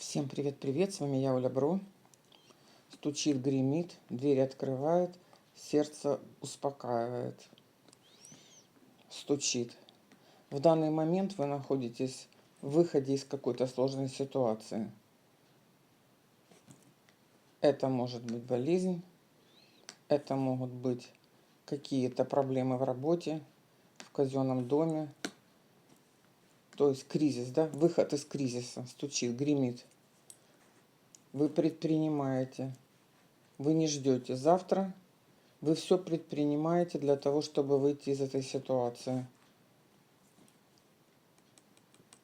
Всем привет-привет, с вами я, Оля Бро. Стучит, гремит, дверь открывает, сердце успокаивает, стучит. В данный момент вы находитесь в выходе из какой-то сложной ситуации. Это может быть болезнь, это могут быть какие-то проблемы в работе, в казенном доме. То есть кризис, да? Выход из кризиса, стучит, гремит. Вы предпринимаете, вы не ждете завтра. Вы все предпринимаете для того, чтобы выйти из этой ситуации.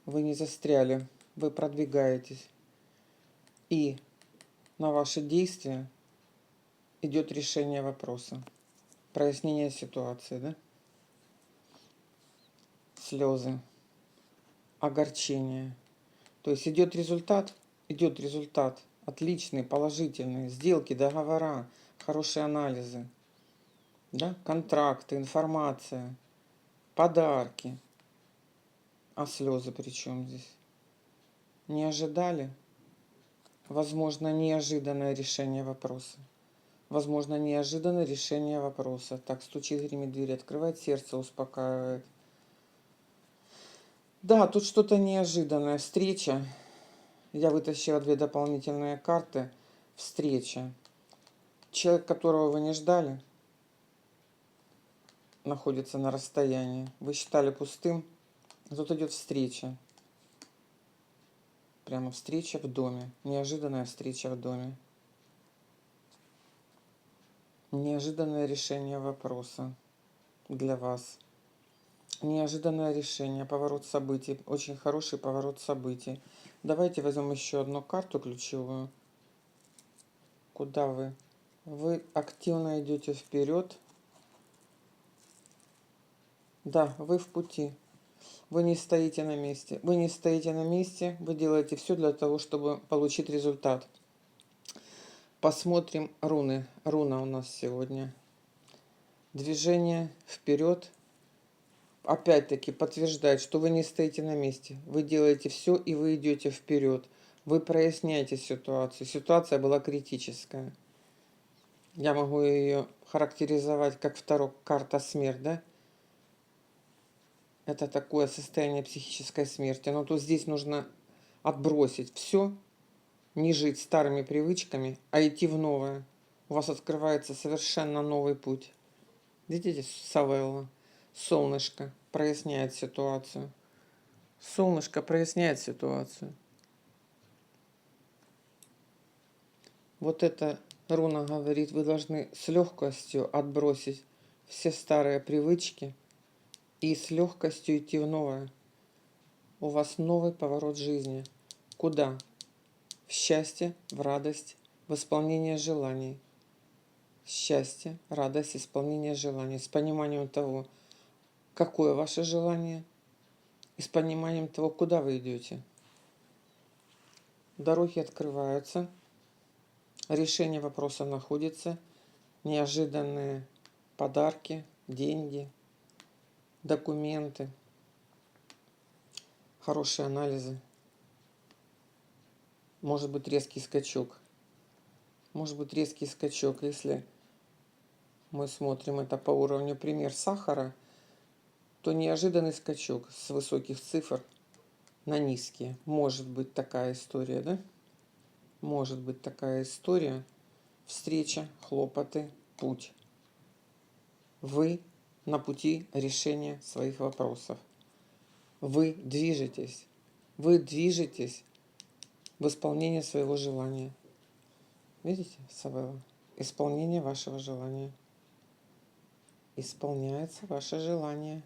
Вы не застряли, вы продвигаетесь. И на ваши действия идет решение вопроса. Прояснение ситуации, да? Слезы, огорчение. То есть идет результат. Отличный, положительный. Сделки, договора, хорошие анализы. Да? Контракты, информация, подарки. А слезы при чем здесь? Не ожидали? Возможно, неожиданное решение вопроса. Возможно, неожиданное решение вопроса. Так, стучит, гремит, дверь открывает, сердце успокаивает. Да, тут что-то неожиданное. Встреча. Я вытащила 2 дополнительные карты. Встреча. Человек, которого вы не ждали, находится на расстоянии. Вы считали пустым. Тут идет встреча. Прямо встреча в доме. Неожиданная встреча в доме. Неожиданное решение вопроса для вас. Неожиданное решение, поворот событий, очень хороший поворот событий. Давайте возьмем еще одну карту ключевую. Куда вы? Вы активно идете вперед. Да, вы в пути. Вы не стоите на месте. Вы не стоите на месте, вы делаете все для того, чтобы получить результат. Посмотрим руны. Руна у нас сегодня. Движение вперед. Опять-таки подтверждает, что вы не стоите на месте. Вы делаете все, и вы идете вперед. Вы проясняете ситуацию. Ситуация была критическая. Я могу ее характеризовать как карта смерть, да? Это такое состояние психической смерти. Но тут здесь нужно отбросить все, не жить старыми привычками, а идти в новое. У вас открывается совершенно новый путь. Видите, Савелла? Солнышко проясняет ситуацию. Солнышко проясняет ситуацию. Вот эта руна говорит, вы должны с легкостью отбросить все старые привычки и с легкостью идти в новое. У вас новый поворот жизни. Куда? В счастье, в радость, в исполнение желаний. Счастье, радость, исполнение желаний. С пониманием того, какое ваше желание, и с пониманием того, куда вы идете. Дороги открываются, решение вопроса находится, неожиданные подарки, деньги, документы, хорошие анализы. Может быть резкий скачок. Может быть резкий скачок, если мы смотрим это по уровню пример сахара, то неожиданный скачок с высоких цифр на низкие. Может быть такая история, да? Может быть такая история. Встреча, хлопоты, путь. Вы на пути решения своих вопросов. Вы движетесь. Вы движетесь в исполнение своего желания. Видите, Савелла? Исполнение вашего желания. Исполняется ваше желание.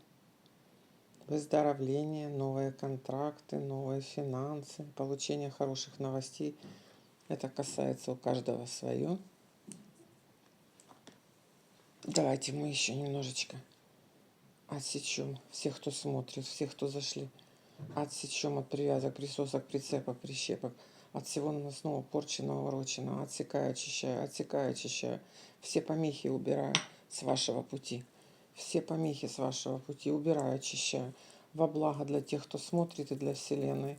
Выздоровление, новые контракты, новые финансы, получение хороших новостей. Это касается у каждого свое. Давайте мы еще немножечко отсечем всех, кто смотрит, всех, кто зашли. Отсечем от привязок, присосок, прицепок, прищепок. От всего наносного, порченного, уроченного. Отсекаю, очищаю, отсекаю, очищаю. Все помехи убираю с вашего пути. Все помехи с вашего пути убираю, очищаю. Во благо для тех, кто смотрит, и для Вселенной.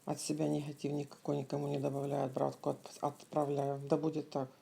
от себя негатив никакой никому не добавляю, отправку отправляю. Да будет так.